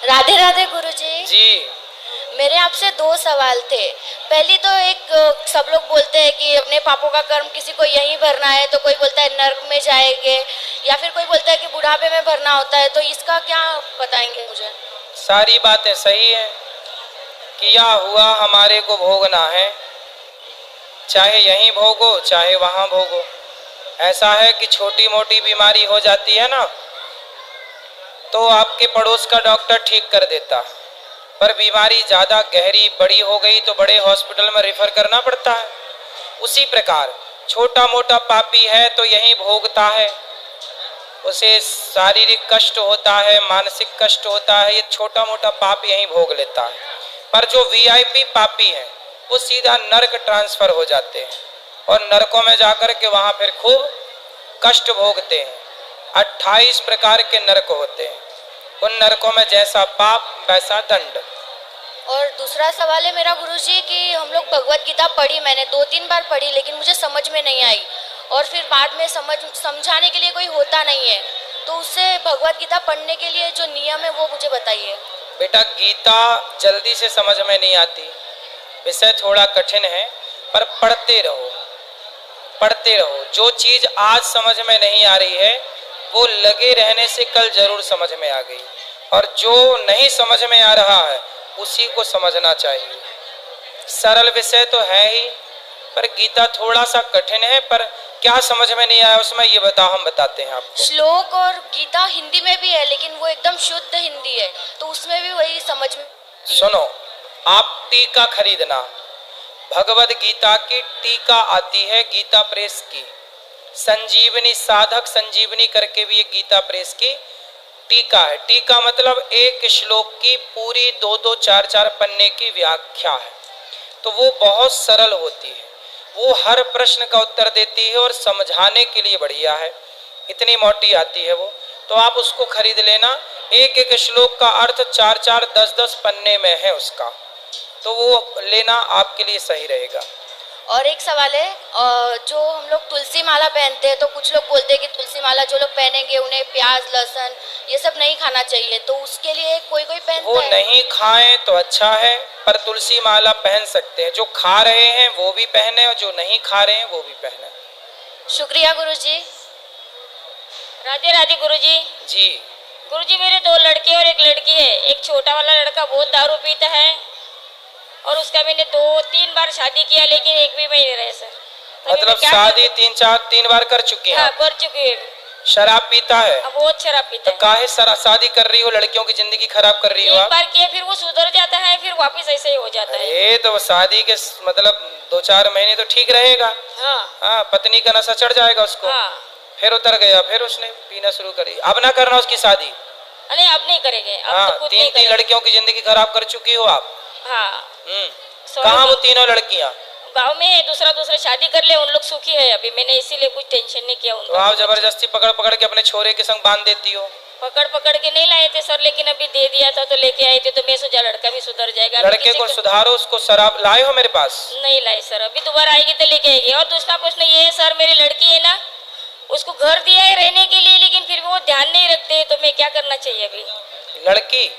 राधे राधे गुरुजी। जी। मेरे आपसे दो सवाल थे। पहली तो एक सब लोग बोलते हैं कि अपने पापों का कर्म किसी को यहीं भरना है, तो कोई बोलता है नर्क में जाएंगे, या फिर कोई बोलता है कि बुढ़ापे में भरना होता है। तो इसका क्या बताएंगे मुझे? सारी बातें सही हैं। किया हुआ हमारे को भोगना है, चाहे यहीं भोगो चाहे वहां भोगो। ऐसा है कि छोटी मोटी बीमारी हो जाती है ना, तो आपके पड़ोस का डॉक्टर ठीक कर देता है, पर बीमारी ज़्यादा गहरी बड़ी हो गई तो बड़े हॉस्पिटल में रेफर करना पड़ता है। उसी प्रकार छोटा मोटा पापी है तो यहीं भोगता है, उसे शारीरिक कष्ट होता है, मानसिक कष्ट होता है, ये छोटा मोटा पाप यहीं भोग लेता है। पर जो वीआईपी पापी है वो सीधा नरक ट्रांसफर हो जाते हैं और नरकों में जाकर के वहां फिर खूब कष्ट भोगते हैं। 28 प्रकार के नरक होते हैं, उन नरकों में जैसा पाप वैसा दंड। और दूसरा सवाल है मेरा गुरुजी कि हम लोग भगवत गीता पढ़ी, मैंने 2-3 बार पढ़ी, लेकिन मुझे समझ में नहीं आई, और फिर बाद में समझाने के लिए कोई होता नहीं है। तो उससे भगवत गीता पढ़ने के लिए जो नियम है वो मुझे बताइए। बेटा, गीता जल्दी से समझ में नहीं आती, विषय थोड़ा कठिन है, पर पढ़ते रहो पढ़ते रहो। जो चीज आज समझ में नहीं आ रही है वो लगे रहने से कल जरूर समझ में आ गई, और जो नहीं समझ में आ रहा है उसी को समझना चाहिए। सरल विषय तो है ही, पर गीता थोड़ा सा कठिन है। पर क्या समझ में नहीं आया उसमें, ये बताओ, हम बताते हैं आपको। श्लोक और गीता हिंदी में भी है, लेकिन वो एकदम शुद्ध हिंदी है, तो उसमें भी वही समझ में। सुनो, आप टीका खरीदना, भगवद गीता की टीका आती है गीता प्रेस की, संजीवनी साधक संजीवनी करके भी ये गीता प्रेस की टीका है। टीका मतलब एक श्लोक की पूरी 2-2, 4-4 पन्ने की व्याख्या है, तो वो बहुत सरल होती है, वो हर प्रश्न का उत्तर देती है और समझाने के लिए बढ़िया है। इतनी मोटी आती है वो, तो आप उसको खरीद लेना। एक एक श्लोक का अर्थ 4-4, 10-10 पन्ने में है उसका, तो वो लेना आपके लिए सही रहेगा। और एक सवाल है, जो हम लोग तुलसी माला पहनते हैं, तो कुछ लोग बोलते हैं कि तुलसी माला जो लोग पहनेंगे उन्हें प्याज लहसुन ये सब नहीं खाना चाहिए, तो उसके लिए कोई कोई पहनता वो है। नहीं खाएं तो अच्छा है, पर तुलसी माला पहन सकते हैं। जो खा रहे हैं वो भी पहने और जो नहीं खा रहे हैं वो भी पहने। शुक्रिया गुरुजी। राधे राधे गुरुजी। जी। गुरुजी, मेरे 2 लड़के और एक लड़की है। एक छोटा वाला लड़का बहुत दारू पीता है, और उसका मैंने 2-3 बार शादी किया, लेकिन एक भी नहीं रहे सर। मतलब शादी 3 बार कर चुकी हैं? हाँ, कर चुकी है। शराब पीता है? बहुत शराब पीता है। तो काहे शादी कर रही हो, लड़कियों की जिंदगी खराब कर रही हो आप? एक बार किया, फिर वो सुधर जाता है, फिर वापस ऐसे ही हो जाता है। ये तो शादी के मतलब 2-4 महीने तो ठीक रहेगा। हाँ, पत्नी का नशा चढ़ जाएगा उसको। हाँ। फिर उतर गया, फिर उसने पीना शुरू करी। अब ना करना उसकी शादी। नहीं, अब नहीं करेंगे। हाँ, तो 3 लड़कियों की जिंदगी खराब कर चुकी हो आप। हाँ। कहाँ वो तीनों लड़कियाँ? गाँव में दूसरा शादी कर ले, उन लोग सुखी है अभी। मैंने इसीलिए कुछ टेंशन नहीं किया उनको। तो आप जबरदस्ती पकड़ पकड़ के अपने छोरे के संग बांध देती हो। पकड़ पकड़ के नहीं लाए थे सर, लेकिन अभी दे दिया था तो लेके आए थे, तो मैं सोचा लड़का भी सुधर जाएगा। लड़के को सुधारो, उसको शराब लाए हो मेरे पास? नहीं लाए सर, अभी दोबारा आएगी तो लेके आएगी। और दूसरा प्रश्न ये है सर, मेरी लड़की है ना, उसको घर दिया है रहने के लिए, लेकिन फिर वो ध्यान नहीं रखते, तो मैं क्या करना चाहिए अभी? लड़की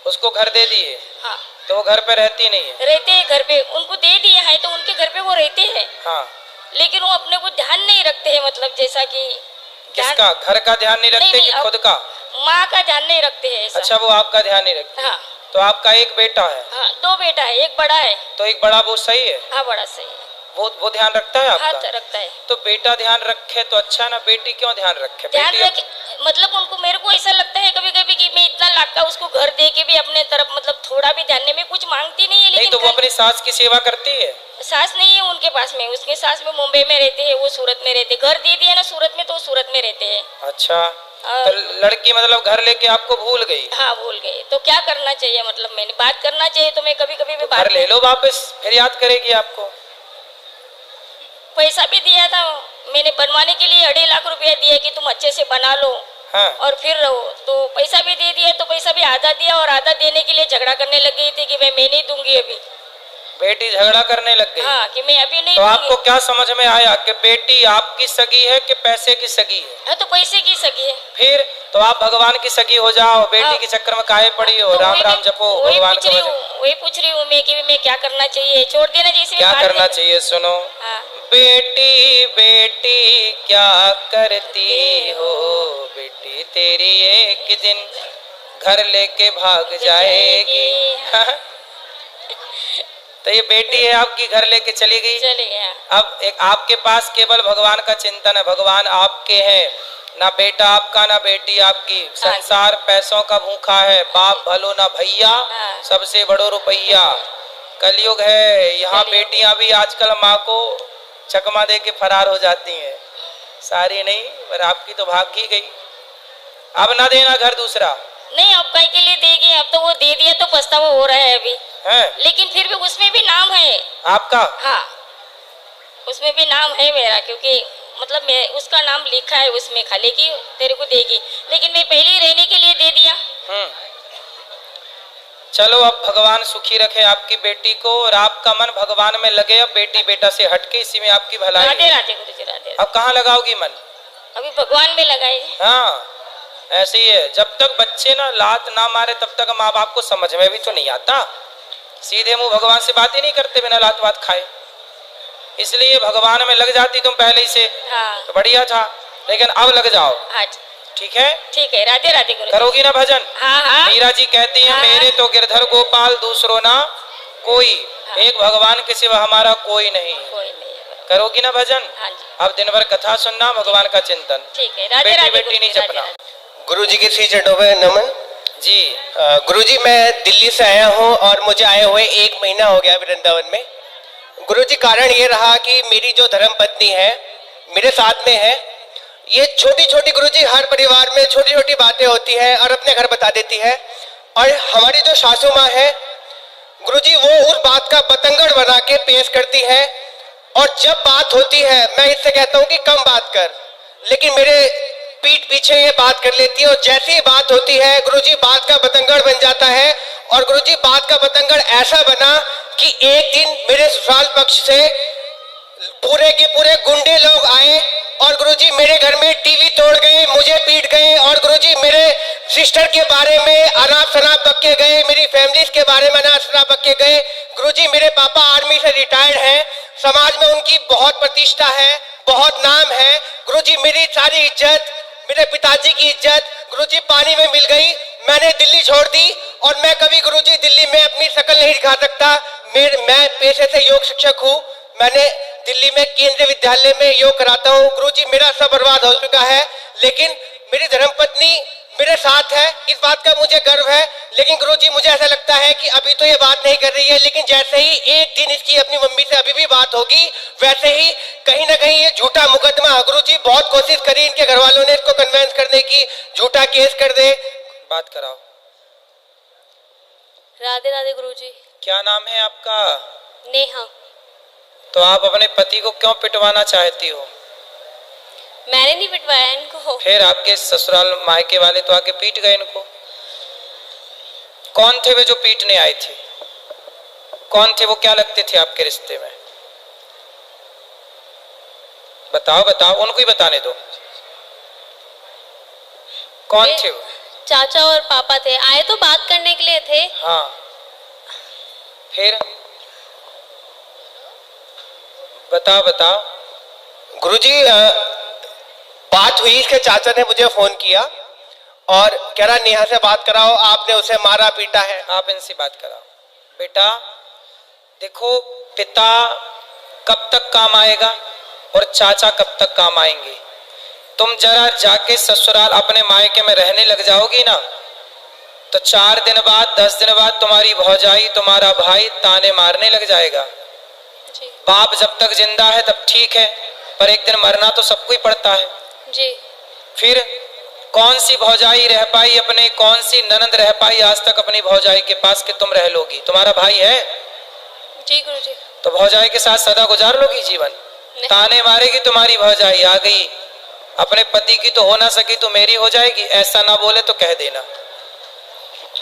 उसको घर दे दिए? हाँ। तो वो घर पे रहती नहीं है? रहते हैं घर पे, उनको दे दिया है तो उनके घर पे वो रहते हैं। हाँ। लेकिन वो अपने को ध्यान नहीं रखते हैं, मतलब जैसा कि किसका? घर का ध्यान नहीं रखते कि खुद का? माँ का ध्यान नहीं रखते हैं। अच्छा, वो आपका ध्यान नहीं रखते। हाँ। तो आपका एक बेटा है? हाँ, 2 बेटा है, एक बड़ा है। तो एक बड़ा वो सही है? हाँ, बड़ा सही है। वो ध्यान रखता है आपका? हाँ, रखता है। तो बेटा ध्यान रखे तो अच्छा ना, बेटी क्यों ध्यान रखे? ध्यान रखे मतलब उनको, मेरे को ऐसा लगता है कभी कभी कि मैं इतना लाख का उसको घर दे के भी अपने तरफ मतलब थोड़ा भी ध्यान में कुछ मांगती नहीं है। लेकिन तो वो अपनी सास की सेवा करती है? सास नहीं है उनके पास में, उसके सास में मुंबई में रहते हैं, वो सूरत में रहते। घर दे दिया ना सूरत में, तो सूरत में रहते हैं। अच्छा, तो लड़की मतलब घर लेके आपको भूल गई? हाँ, भूल गए। तो क्या करना चाहिए, मतलब मैंने बात करना चाहिए, तो मैं कभी कभी भी घर ले लो वापस, फिर याद करेगी आपको। पैसा भी दिया था मैंने बनवाने के लिए, 2.5 लाख रुपया दिया कि तुम अच्छे से बना लो। हाँ। और फिर रहो, तो पैसा भी दे दिया, तो पैसा भी आधा दिया, और आधा देने के लिए झगड़ा करने लग गई थी कि मैं नहीं दूंगी अभी। बेटी झगड़ा करने लग गई। हाँ कि मैं अभी नहीं तो दूंगी। आपको क्या समझ में आया कि बेटी आपकी सगी है कि पैसे की सगी है? हाँ तो पैसे की सगी है। फिर तो आप भगवान की सगी हो जाओ, बेटी हाँ। के चक्कर में काहे पड़ी हो? तो राम वही राम मैं- जपो, वही भगवान पूछ को रही भजो। हूँ, वही पूछ रही हूँ मैं कि मैं क्या करना चाहिए, छोड़ देना चाहिए इसे क्या बात करना नहीं- चाहिए? सुनो, हाँ। बेटी बेटी क्या करती हो, बेटी तेरी एक दिन घर लेके भाग जाएगी। तो ये बेटी है आपकी, घर लेके चली गई। चले गया। अब एक आपके पास केवल भगवान का चिंतन है, भगवान आपके हैं, ना बेटा आपका ना बेटी आपकी। संसार पैसों का भूखा है, बाप भलो ना भैया, हाँ। सबसे बड़ो रुपैया। कलयुग है, यहाँ कलयुग। बेटियां भी आजकल माँ को चकमा दे के फरार हो जाती हैं। सारी नहीं, पर आपकी तो भाग ही गई। अब ना देना घर दूसरा नहीं, अब कहीं के लिए देगी, अब तो वो दे दिया तो पछतावा हो रहा है अभी है लेकिन फिर भी उसमें भी नाम है आपका। हाँ उसमें भी नाम है मेरा, क्योंकि मतलब मैं उसका नाम लिखा है उसमें खाली कि तेरे को देगी, लेकिन मैं पहले ही रहने के लिए दे दिया। चलो अब भगवान सुखी रखे आपकी बेटी को और आपका मन भगवान में लगे। अब बेटी बेटा से हटके इसी में आपकी भलाई राधे है। राधे गुरु जी, राधे। अब कहाँ लगाओगी मन? अभी भगवान में लगाए। हाँ ऐसे ही है, जब तक बच्चे ना लात ना मारे तब तक माँ बाप को समझ में भी तो नहीं आता। सीधे मुंह भगवान से बात ही नहीं करते बिना लात वात खाए, इसलिए भगवान में लग जाती तुम पहले ही से। हाँ तो बढ़िया था, लेकिन अब लग जाओ। हाँ ठीक है, ठीक है। राधे राधे गुरु जी। करोगी ना भजन? हाँ हाँ मीरा जी कहती हैं हाँ। मेरे तो गिरधर गोपाल दूसरो ना कोई, हाँ। एक भगवान के सिवा हमारा कोई नहीं है। कोई नहीं है। करोगी ना भजन? हाँ जी अब दिन भर कथा सुनना, भगवान का चिंतन। ठीक है। राधे बेटी राधे बेटी गुरु नहीं जी, राधे जपना। राधे। गुरुजी के श्री चरणों में नमन। जी गुरुजी मैं दिल्ली से आया हूँ और मुझे आए हुए 1 महीना हो गया वृंदावन में। गुरुजी कारण ये रहा कि मेरी जो धर्म पत्नी है मेरे साथ में है। ये छोटी छोटी गुरुजी हर परिवार में छोटी छोटी बातें होती है और अपने घर बता देती है, और हमारी जो सासू माँ है गुरुजी वो उस बात का बतंगड़ बना के पेश करती है। और जब बात होती है मैं इससे कहता हूँ कि कम बात कर, लेकिन मेरे पीठ पीछे ये बात कर लेती है, और जैसी ही बात होती है गुरुजी बात का बतंगड़ बन जाता है। और गुरुजी बात का बतंगड़ ऐसा बना कि एक दिन मेरे ससुराल पक्ष से पूरे के पूरे गुंडे लोग आए और गुरुजी मेरे घर में टीवी तोड़ गए, मुझे पीट गए, और गुरुजी मेरे सिस्टर के बारे में अनाप शनाप बक के गए, मेरी फैमिलीज के बारे में अनाप शनाप बक के गए। गुरुजी मेरे पापा आर्मी से रिटायर्ड हैं, समाज में उनकी बहुत प्रतिष्ठा है, बहुत नाम है। गुरुजी मेरी सारी इज्जत, मेरे पिताजी की इज्जत गुरुजी पानी में मिल गई। मैंने दिल्ली छोड़ दी और मैं कभी गुरुजी दिल्ली में अपनी शक्ल नहीं दिखा सकता। मैं पेशे से योग शिक्षक हूँ, मैंने दिल्ली में केंद्रीय विद्यालय में योग कराता हूँ। गुरुजी मेरा सब बर्बाद हो चुका है, लेकिन मेरी धर्मपत्नी मेरे साथ है, इस बात का मुझे गर्व है। लेकिन गुरुजी मुझे ऐसा लगता है कि अभी तो ये बात नहीं कर रही है, लेकिन जैसे ही एक दिन इसकी अपनी मम्मी से अभी भी बात होगी वैसे ही कहीं ना कहीं ये झूठा मुकदमा, गुरुजी बहुत कोशिश करी इनके घर वालों ने इसको कन्वेंस करने की, झूठा केस कर दे। बात कराओ। राधे राधे गुरुजी। क्या नाम है आपका? नेहा। तो आप अपने पति को क्यों पिटवाना चाहती हो? मैंने नहीं पिटवाया इनको। फिर आपके ससुराल मायके वाले तो आके पीट गए इनको। कौन थे वे जो पीटने आए थे? कौन थे वो? क्या लगते थे आपके रिश्ते में? बताओ बताओ, उनको ही बताने दो। कौन थे वो? चाचा और पापा थे, आए तो बात करने के लिए थे। हाँ फिर बताओ बताओ। गुरुजी बात हुई, इसके चाचा ने मुझे फोन किया और कह रहा नेहा से बात कराओ, आपने उसे मारा पीटा है। आप इनसे बात कराओ। बेटा देखो, पिता कब तक काम आएगा और चाचा कब तक काम आएंगे। तुम जरा जाके ससुराल अपने मायके में रहने लग जाओगी ना, तो 4 दिन बाद 10 दिन बाद तुम्हारी भौजाई तुम्हारा भाई ताने मारने लग जाएगा। जी बाप जब तक जिंदा है तब ठीक है, पर एक दिन मरना तो सबको ही पड़ता है। जी। फिर कौन सी भौजाई रह पाई अपने, कौन सी ननद रह पाई आज तक अपनी भौजाई के पास कि तुम रह लोगी? तुम्हारा भाई है जी गुरुजी। तो भौजाई के साथ सदा गुजार लोगी जीवन? ताने मारेगी तुम्हारी भौजाई, आ गई अपने पति की तो हो ना सकी तो मेरी हो जाएगी, ऐसा ना बोले तो कह देना।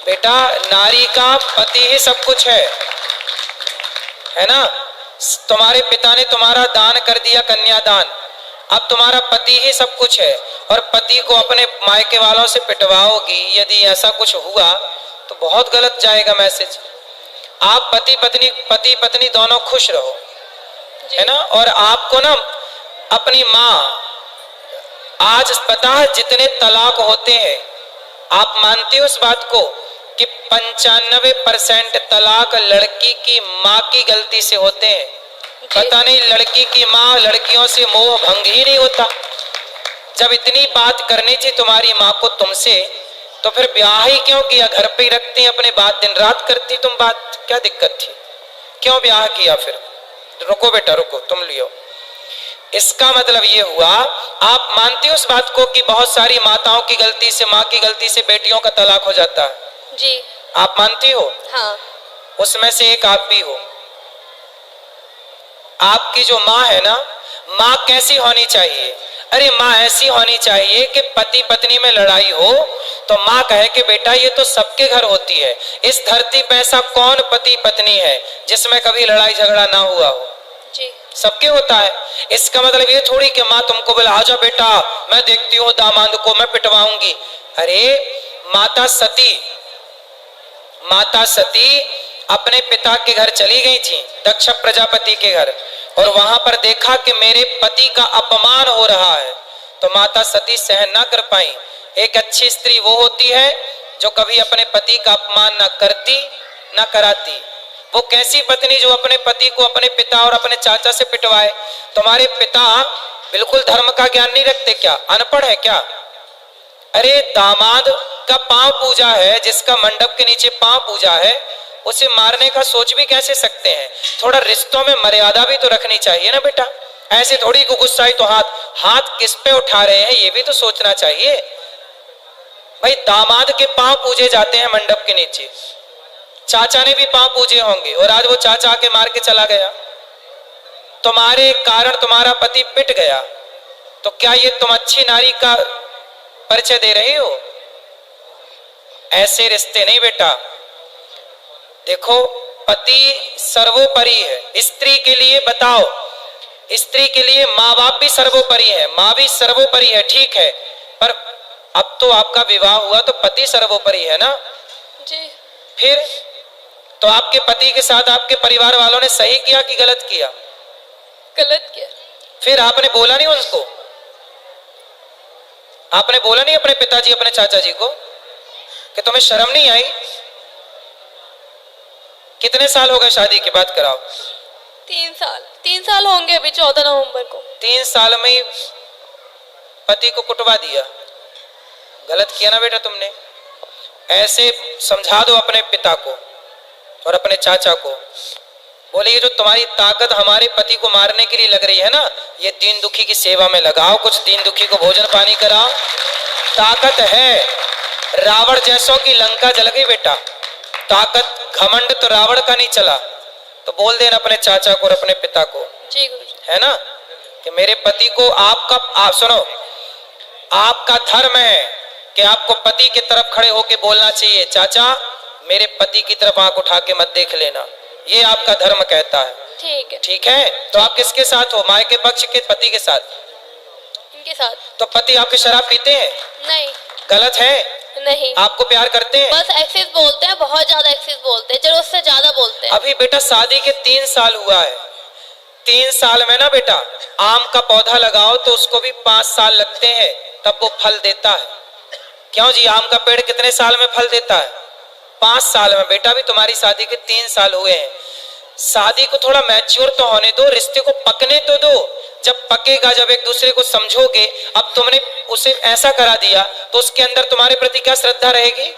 बेटा नारी का पति ही सब कुछ है है ना। तुम्हारे पिता ने तुम्हारा दान कर दिया, कन्यादान। अब तुम्हारा पति ही सब कुछ है और पति को अपने मायके वालों से पिटवाओगी, यदि ऐसा कुछ हुआ तो बहुत गलत जाएगा मैसेज। आप पति पत्नी दोनों खुश रहो, है ना। और आपको ना अपनी माँ, आज पता है जितने तलाक होते हैं, आप मानते हो उस बात को कि 95% तलाक लड़की की माँ की गलती से होते हैं। पता नहीं लड़की की माँ लड़कियों से मोह भंग ही नहीं होता। जब इतनी बात करनी थी तुम्हारी माँ को तुमसे, तो फिर ब्याह ही क्यों किया? घर पे ही रखती अपने बात, दिन रात करती तुम बात, क्या दिक्कत थी? क्यों ब्याह किया फिर? रुको बेटा रुको, तुम लियो। इसका मतलब ये हुआ, आप मानती हो उस बात को कि बहुत सारी माताओं की गलती से, माँ की गलती से बेटियों का तलाक हो जाता है? जी आप मानती हो? हाँ। उसमें से एक आप भी हो। आपकी जो माँ है ना, माँ कैसी होनी चाहिए? अरे माँ ऐसी होनी चाहिए कि पति पत्नी में लड़ाई हो तो माँ कहे कि बेटा ये तो सबके घर होती है, इस धरती पे ऐसा कौन पति पत्नी है जिसमें कभी लड़ाई झगड़ा ना हुआ हो? जी सबके होता है। इसका मतलब ये थोड़ी कि माँ तुमको बोला आजा बेटा मैं देखती हूँ दामाद को मैं पिटवाऊंगी। अरे माता सती अपने पिता के घर चली गई थी, दक्ष प्रजापति के घर, और वहां पर देखा कि मेरे पति का अपमान हो रहा है, तो माता सती सहन ना कर पाई। एक अच्छी स्त्री वो होती है जो कभी अपने पति का अपमान ना करती ना कराती। वो कैसी पत्नी जो अपने पति को अपने पिता और अपने चाचा से पिटवाए? तुम्हारे पिता बिल्कुल धर्म का ज्ञान नहीं रखते क्या? अनपढ़ है क्या? अरे दामाद का पांव पूजा है, जिसका मंडप के नीचे पांव पूजा है, उसे मारने का सोच भी कैसे सकते हैं? थोड़ा रिश्तों में मर्यादा भी तो रखनी चाहिए ना बेटा। ऐसे थोड़ी को गुस्साई तो हाथ किस पे उठा रहे हैं ये भी तो सोचना चाहिए भाई। दामाद के पांव पूजे जाते हैं मंडप के नीचे, चाचा ने भी पांव पूजे होंगे, और आज वो चाचा आके मार के चला गया, तुम्हारे कारण तुम्हारा पति पिट गया, तो क्या ये तुम अच्छी नारी का परिचय दे रही हो? ऐसे रिश्ते नहीं बेटा। देखो पति सर्वोपरि है, स्त्री के लिए बताओ, स्त्री के लिए माँ बाप भी सर्वोपरि है, माँ भी सर्वोपरि है, ठीक है, पर अब तो आपका विवाह हुआ तो पति सर्वोपरि है ना जी। फिर तो आपके पति के साथ आपके परिवार वालों ने सही किया कि गलत किया? गलत किया। फिर आपने बोला नहीं उनको? आपने बोला नहीं अपने पिताजी अपने चाचा जी को कि तुम्हें शर्म नहीं आई? कितने साल हो गए शादी की बात कराओ? 3 साल होंगे अभी 14 नवंबर को। 3 साल में ही पति को कुटवा दिया, गलत किया ना बेटा तुमने। ऐसे समझा दो अपने पिता को और अपने चाचा को, बोले ये जो तुम्हारी ताकत हमारे पति को मारने के लिए लग रही है ना, ये दीन दुखी की सेवा में लगाओ, कुछ दीन दुखी को भोजन पानी कराओ, ताकत है। रावण जैसों की लंका जल गई बेटा, ताकत घमंड तो रावण का नहीं चला। तो बोल देना अपने चाचा को और अपने पिता को, जी गुरुजी, है ना, कि मेरे पति को आप सुनो, आपका धर्म है कि आपको पति की तरफ खड़े होकर बोलना चाहिए, चाचा मेरे पति की तरफ आंख उठा के मत देख लेना, ये आपका धर्म कहता है। ठीक है। ठीक है, तो आप किसके साथ हो? माँ के पक्ष के पति के साथ? इनके साथ। तो पति आपके शराब पीते हैं? नहीं। गलत है? नहीं। आपको प्यार करते हैं? बस एक्सेस बोलते हैं, बहुत ज्यादा एक्सेस बोलते हैं, चलो उससे ज्यादा बोलते हैं। अभी बेटा शादी के 3 साल हुआ है, 3 साल में ना बेटा आम का पौधा लगाओ तो उसको भी 5 साल लगते हैं तब वो फल देता है। क्यों जी, आम का पेड़ कितने साल में फल देता है? 5 साल में। बेटा भी तुम्हारी शादी के 3 साल हुए हैं, शादी को थोड़ा मैच्योर तो होने दो, रिश्ते को पकने तो दो। जब पकेगा, जब एक दूसरे को समझोगे, अब तुमने उसे ऐसा करा दिया तो उसके अंदर तुम्हारे प्रति क्या श्रद्धा रहेगी?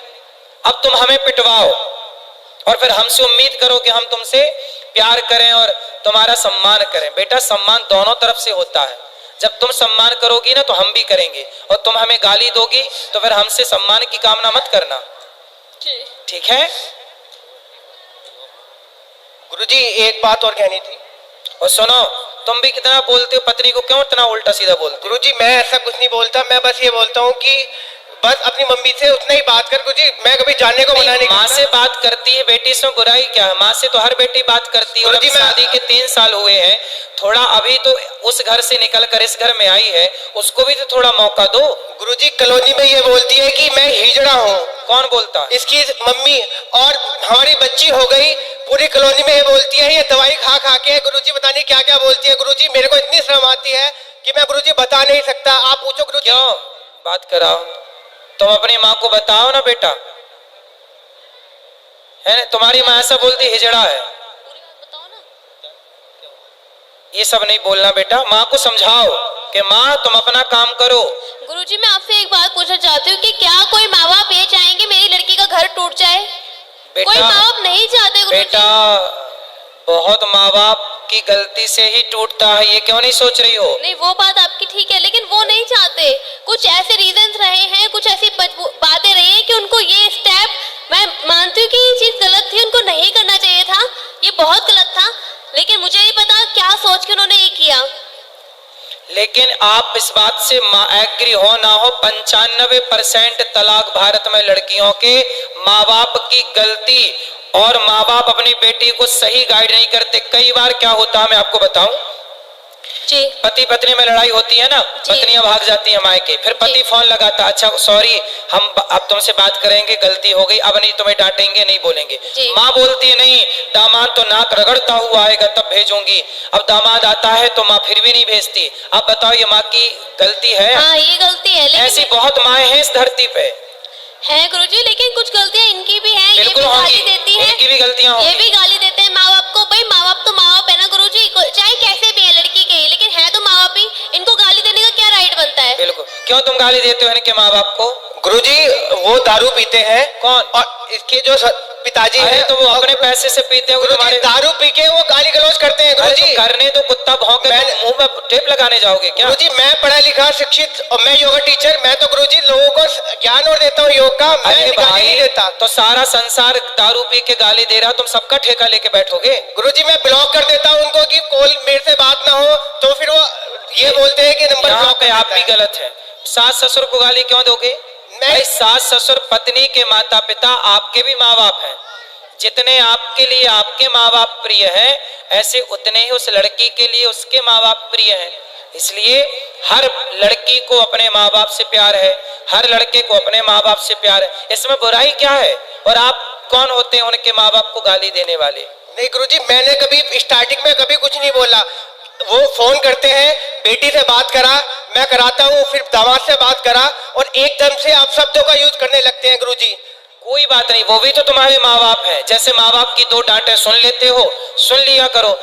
अब तुम हमें पिटवाओ और फिर हमसे उम्मीद करो कि हम तुमसे प्यार करें और तुम्हारा सम्मान करें। बेटा सम्मान दोनों तरफ से होता है, जब तुम सम्मान करोगी ना तो हम भी करेंगे, और तुम हमें गाली दोगी तो फिर हमसे सम्मान की कामना मत करना, ठीक है? गुरुजी एक बात और कहनी थी। और सुनो, तुम भी कितना बोलते हो, पत्नी को क्यों इतना उल्टा सीधा बोलते हो? गुरुजी मैं ऐसा कुछ नहीं बोलता, मैं बस ये बोलता हूँ कि बस अपनी मम्मी से उतना ही बात कर गुरुजी, मैं कभी जानने को मना नहीं माँ करता। से बात करती है बेटी से बुराई क्या है? माँ से तो हर बेटी बात करती है। और गुरुजी, अभी मैं- शादी के 3 साल हुए हैं, थोड़ा अभी तो उस घर से निकल कर इस घर में आई है, उसको भी तो थोड़ा मौका दो। गुरुजी कॉलोनी में ये बोलती है कि मैं हिजड़ा हूँ, कौन बोलता है? इसकी मम्मी, और हमारी बच्ची हो गई, पूरी कॉलोनी में ये बोलती है ये दवाई खा खा के, गुरुजी पता नहीं क्या क्या बोलती है। गुरुजी मेरे को इतनी शर्म आती है कि मैं गुरुजी बता नहीं सकता, आप पूछो गुरुजी। क्यों बात कराओ? तुम अपनी माँ को बताओ ना बेटा, है ना? तुम्हारी माँ ऐसा बोलती हिजड़ा है, ये सब नहीं बोलना बेटा। माँ को समझाओ कि माँ तुम अपना काम करो। गुरुजी मैं आपसे एक बात पूछना चाहती हूँ कि क्या कोई माँ बाप ये चाहेंगे मेरी लड़की का घर टूट जाए? कोई बेटा माँ बाप नहीं चाहते गुरुजी। बेटा बहुत माँ बाप की गलती से ही टूटता है, ये क्यों नहीं सोच रही हो? नहीं वो बात आपकी ठीक है, लेकिन वो नहीं चाहते। कुछ ऐसे रीजंस रहे हैं, कुछ ऐसी बातें रही हैं कि उनको ये स्टेप, मैं मानती हूँ कि ये चीज गलत थी, उनको नहीं करना चाहिए था, ये बहुत गलत था, लेकिन मुझे नहीं पता क्या सोच के उन्होंने ये किया। लेकिन आप इस बात से एग्री हो ना हो, 95% तलाक भारत में लड़कियों के माँ बाप की गलती, और माँ बाप अपनी बेटी को सही गाइड नहीं करते। कई बार क्या होता है मैं आपको बताऊं, जी पति पत्नी में लड़ाई होती है ना, जी। पत्नियां भाग जाती है मायके, फिर पति जी। फोन लगाता, अच्छा सॉरी हम अब तुमसे बात करेंगे, गलती हो गई, अब नहीं तुम्हें डांटेंगे, नहीं बोलेंगे। जी। माँ बोलती है नहीं, दामाद तो नाक रगड़ता हुआ आएगा तब भेजूंगी। अब दामाद आता है तो माँ फिर भी नहीं भेजती। अब बताओ ये माँ की गलती है? हाँ ये गलती है, ऐसी लेकिन बहुत माएँ हैं इस धरती पे। है गुरुजी, लेकिन कुछ गलतियां इनकी भी हैं। ये बिल्कुल भी गाली होंगी, देती है, इनकी भी गलतियां ये होंगी। भी गाली देते हैं माँ बाप को। भाई माँ बाप तो माँ बाप है ना गुरुजी, चाहे कैसे भी है लड़की के ही, लेकिन है तो माँ बाप ही। इनको गाली देने का क्या राइट बनता है? बिल्कुल, क्यों तुम गाली देते हो इनके माँ बाप को? गुरुजी वो दारू पीते हैं। कौन? और इसके जो पिताजी अरे हैं तो वो अपने पैसे से पीते हो गुरुजी, तुम्हारे। दारू पी के वो गाली गलौज करते हैं अरे गुरुजी। तो करने तो कुत्ता भौंके, मैं- मुंह में टेप लगाने जाओगे क्या? गुरुजी मैं पढ़ा लिखा शिक्षित और मैं योगा टीचर, मैं तो गुरुजी लोगों को ज्ञान और देता हूँ योग का, मैं अरे गाली भाई नहीं देता। तो सारा संसार दारू पी के गाली दे रहा, तुम सबका ठेका लेके बैठोगे? गुरुजी मैं ब्लॉक कर देता हूँ उनको कि कॉल मेरे से बात ना हो, तो फिर वो ये बोलते हैं कि नंबर यहाँ ब्लॉक पे कर आप देता भी है। गलत है। सास ससुर को गाली क्यों दोगे? भाई सास ससुर पत्नी के माता पिता आपके भी माँ बाप हैं। जितने आपके लिए आपके माँ बाप प्रिय हैं, ऐसे उतने ही उस लड़की के लिए उसके माँ बाप प्रिय हैं। इसलिए हर लड़की को अपने माँ बाप से प्यार है, हर लड़के को अपने माँ बाप से प्यार है, इसमें बुराई क्या है? और आप कौन होते हैं उनके माँ बाप को गाली देने वाले? नहीं गुरुजी मैंने कभी स्टार्टिंग में कभी कुछ नहीं बोला। वो फोन करते हैं, बेटी से बात करा, मैं कराता हूँ, फिर दामाद से बात करा, और एकदम से आप शब्दों का यूज करने लगते हैं गुरुजी। कोई बात नहीं, वो भी तो तुम्हारे माँ बाप हैं। जैसे माँ बाप की 2 डांटें सुन लेते हो, सुन लिया करो।